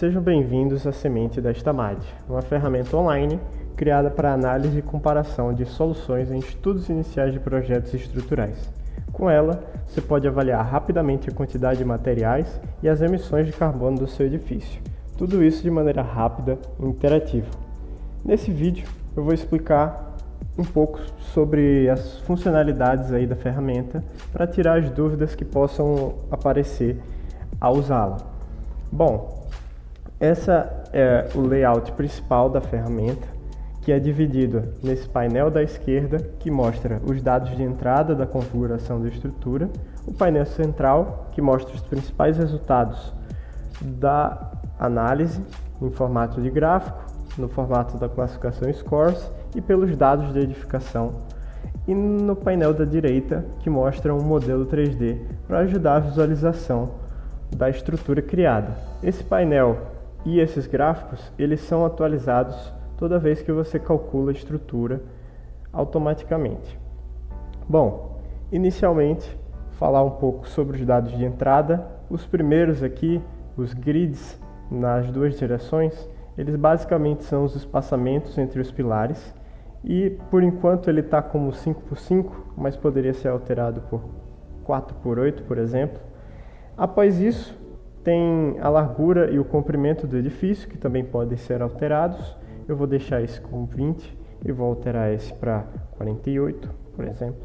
Sejam bem-vindos à Semente da Estamad, uma ferramenta online criada para análise e comparação de soluções em estudos iniciais de projetos estruturais. Com ela, você pode avaliar rapidamente a quantidade de materiais e as emissões de carbono do seu edifício. Tudo isso de maneira rápida e interativa. Nesse vídeo, eu vou explicar um pouco sobre as funcionalidades aí da ferramenta para tirar as dúvidas que possam aparecer ao usá-la. Bom, essa é o layout principal da ferramenta, que é dividido nesse painel da esquerda, que mostra os dados de entrada da configuração da estrutura, o painel central, que mostra os principais resultados da análise em formato de gráfico, no formato da classificação Scores e pelos dados de edificação, e no painel da direita, que mostra um modelo 3D para ajudar a visualização da estrutura criada. Esse painel e esses gráficos, eles são atualizados toda vez que você calcula a estrutura automaticamente. Bom, inicialmente, falar um pouco sobre os dados de entrada. Os primeiros aqui, os grids nas duas direções, eles basicamente são os espaçamentos entre os pilares e, por enquanto, ele está como 5x5, mas poderia ser alterado por 4x8, por exemplo. Após isso, tem a largura e o comprimento do edifício, que também podem ser alterados. Eu vou deixar esse com 20 e vou alterar esse para 48, por exemplo.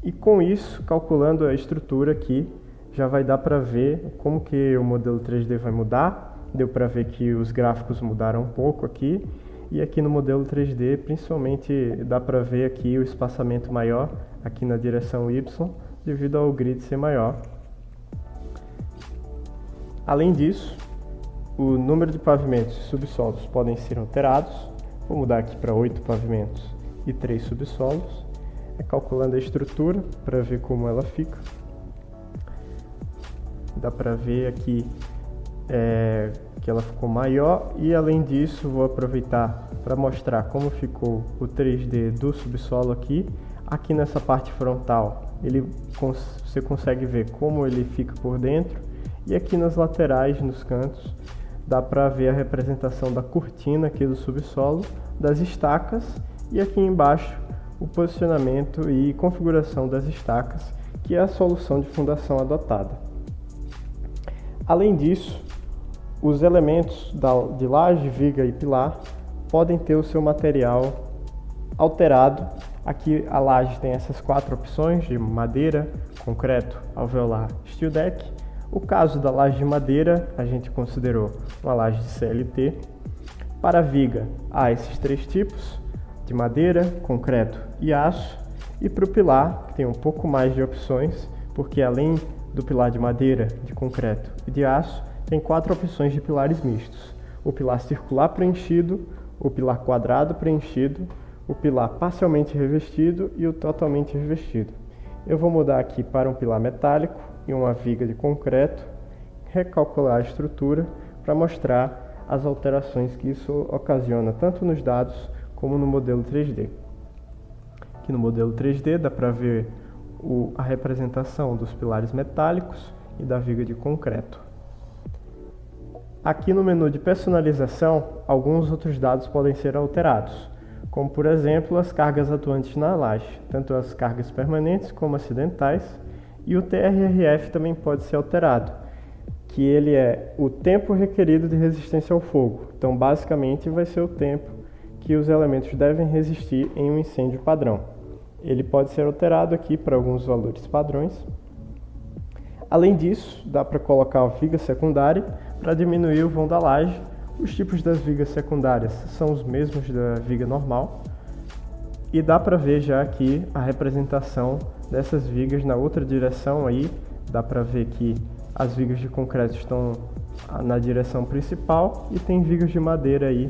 E com isso, calculando a estrutura aqui, já vai dar para ver como que o modelo 3D vai mudar. Deu para ver que os gráficos mudaram um pouco aqui. E aqui no modelo 3D, principalmente, dá para ver aqui o espaçamento maior, aqui na direção Y, devido ao grid ser maior. Além disso, o número de pavimentos e subsolos podem ser alterados. Vou mudar aqui para 8 pavimentos e 3 subsolos. Calculando a estrutura para ver como ela fica. Dá para ver aqui que ela ficou maior, e além disso vou aproveitar para mostrar como ficou o 3D do subsolo aqui. Aqui nessa parte frontal você consegue ver como ele fica por dentro, e aqui nas laterais, nos cantos, dá para ver a representação da cortina aqui do subsolo, das estacas, e aqui embaixo o posicionamento e configuração das estacas, que é a solução de fundação adotada. Além disso, os elementos de laje, viga e pilar podem ter o seu material alterado. Aqui a laje tem essas 4 opções de madeira, concreto, alveolar, steel deck. O caso da laje de madeira, a gente considerou uma laje de CLT. Para a viga, há esses 3 tipos, de madeira, concreto e aço. E para o pilar, que tem um pouco mais de opções, porque além do pilar de madeira, de concreto e de aço, tem 4 opções de pilares mistos: o pilar circular preenchido, o pilar quadrado preenchido, o pilar parcialmente revestido e o totalmente revestido. Eu vou mudar aqui para um pilar metálico e uma viga de concreto, recalcular a estrutura para mostrar as alterações que isso ocasiona tanto nos dados como no modelo 3D. Aqui no modelo 3D dá para ver a representação dos pilares metálicos e da viga de concreto. Aqui no menu de personalização, alguns outros dados podem ser alterados, como por exemplo as cargas atuantes na laje, tanto as cargas permanentes como acidentais, e o TRRF também pode ser alterado, que ele é o tempo requerido de resistência ao fogo. Então basicamente vai ser o tempo que os elementos devem resistir em um incêndio padrão. Ele pode ser alterado aqui para alguns valores padrões. Além disso, dá para colocar a viga secundária para diminuir o vão da laje. Os tipos das vigas secundárias são os mesmos da viga normal. E dá para ver já aqui a representação dessas vigas na outra direção aí. Dá para ver que as vigas de concreto estão na direção principal e tem vigas de madeira aí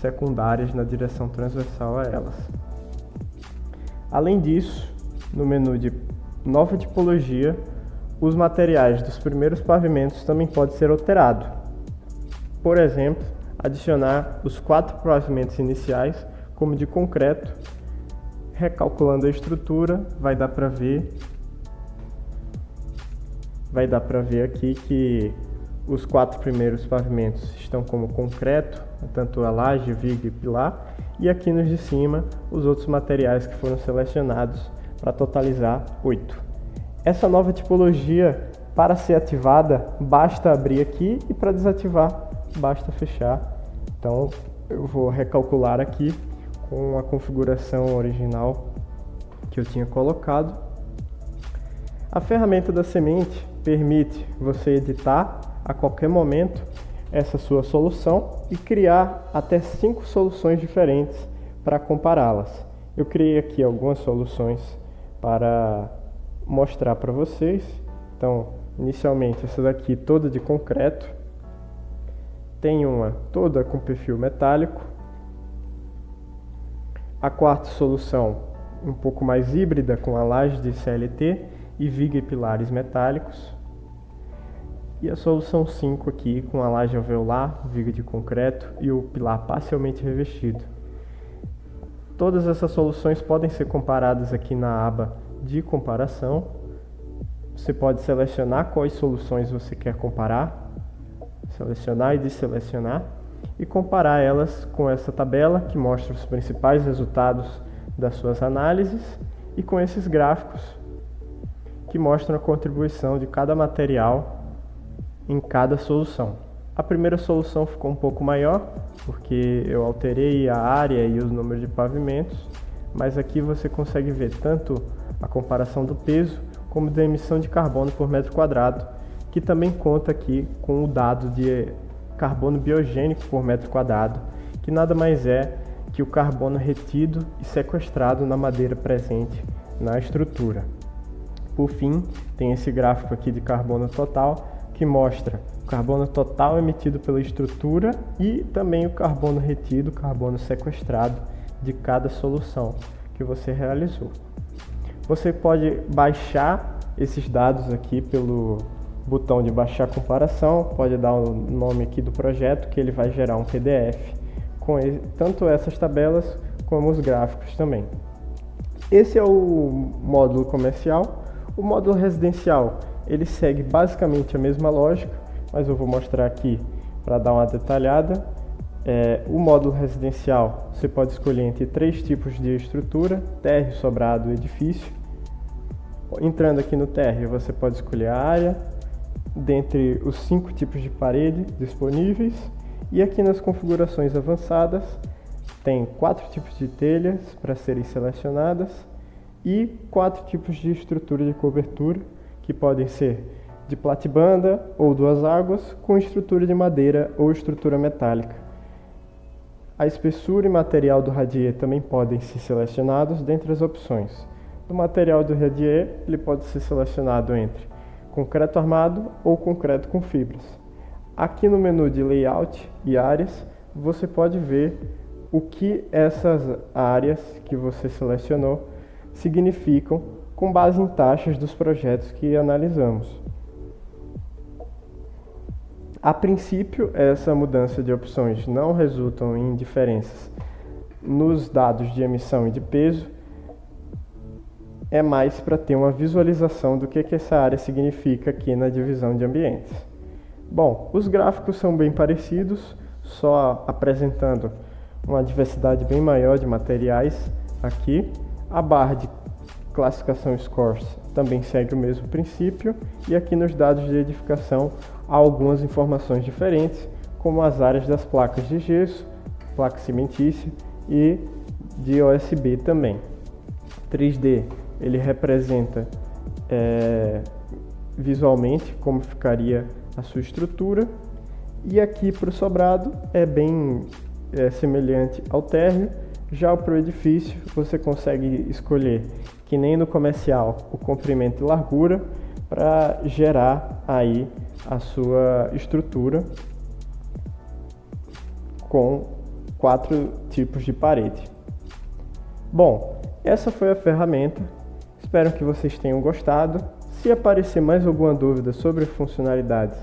secundárias na direção transversal a elas. Além disso, no menu de nova tipologia, os materiais dos primeiros pavimentos também podem ser alterados. Por exemplo, adicionar os 4 pavimentos iniciais como de concreto. Recalculando a estrutura, vai dar para ver aqui que os 4 primeiros pavimentos estão como concreto, tanto a laje, viga e pilar, e aqui nos de cima os outros materiais que foram selecionados para totalizar 8. Essa nova tipologia, para ser ativada, basta abrir aqui e para desativar, basta fechar. Então eu vou recalcular aqui com a configuração original que eu tinha colocado. A ferramenta da semente permite você editar a qualquer momento essa sua solução e criar até 5 soluções diferentes para compará-las. Eu criei aqui algumas soluções para mostrar para vocês. Então, inicialmente essa daqui toda de concreto, tem uma toda com perfil metálico. A quarta solução um pouco mais híbrida, com a laje de CLT e viga e pilares metálicos. E a solução 5 aqui com a laje alveolar, viga de concreto e o pilar parcialmente revestido. Todas essas soluções podem ser comparadas aqui na aba de comparação. Você pode selecionar quais soluções você quer comparar, selecionar e desselecionar, e comparar elas com essa tabela que mostra os principais resultados das suas análises e com esses gráficos que mostram a contribuição de cada material em cada solução. A primeira solução ficou um pouco maior, porque eu alterei a área e os números de pavimentos, mas aqui você consegue ver tanto a comparação do peso como da emissão de carbono por metro quadrado, que também conta aqui com o dado de carbono biogênico por metro quadrado, que nada mais é que o carbono retido e sequestrado na madeira presente na estrutura. Por fim, tem esse gráfico aqui de carbono total, que mostra o carbono total emitido pela estrutura e também o carbono retido, carbono sequestrado de cada solução que você realizou. Você pode baixar esses dados aqui pelo botão de baixar comparação, pode dar o nome aqui do projeto, que ele vai gerar um PDF com tanto essas tabelas como os gráficos também. Esse é o módulo comercial. O módulo residencial, ele segue basicamente a mesma lógica, mas eu vou mostrar aqui para dar uma detalhada. O módulo residencial, você pode escolher entre 3 tipos de estrutura: térreo, sobrado e edifício. Entrando aqui no térreo, você pode escolher a área, dentre os 5 tipos de parede disponíveis, e aqui nas configurações avançadas, tem 4 tipos de telhas para serem selecionadas e 4 tipos de estrutura de cobertura, que podem ser de platibanda ou 2 águas, com estrutura de madeira ou estrutura metálica. A espessura e material do radier também podem ser selecionados dentre as opções. O material do radier ele pode ser selecionado entre concreto armado ou concreto com fibras. Aqui no menu de layout e áreas, você pode ver o que essas áreas que você selecionou significam com base em taxas dos projetos que analisamos. A princípio, essa mudança de opções não resultam em diferenças nos dados de emissão e de peso, é mais para ter uma visualização do que essa área significa aqui na divisão de ambientes. Bom, os gráficos são bem parecidos, só apresentando uma diversidade bem maior de materiais aqui. A barra de classificação Scores também segue o mesmo princípio, e aqui nos dados de edificação há algumas informações diferentes, como as áreas das placas de gesso, placa cimentícia e de OSB também. 3D, ele representa visualmente como ficaria a sua estrutura, e aqui para o sobrado é bem semelhante ao térreo. Já para o edifício, você consegue escolher, que nem no comercial, o comprimento e largura para gerar aí a sua estrutura com 4 tipos de parede. Bom, essa foi a ferramenta. Espero que vocês tenham gostado. Se aparecer mais alguma dúvida sobre funcionalidades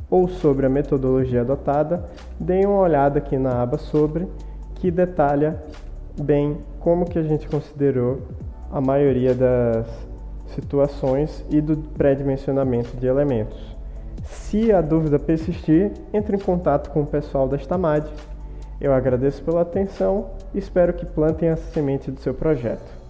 ou sobre a metodologia adotada, deem uma olhada aqui na aba sobre, que detalha bem como que a gente considerou a maioria das situações e do pré-dimensionamento de elementos. se a dúvida persistir, entre em contato com o pessoal da Estamad. Eu agradeço pela atenção e espero que plantem a semente do seu projeto.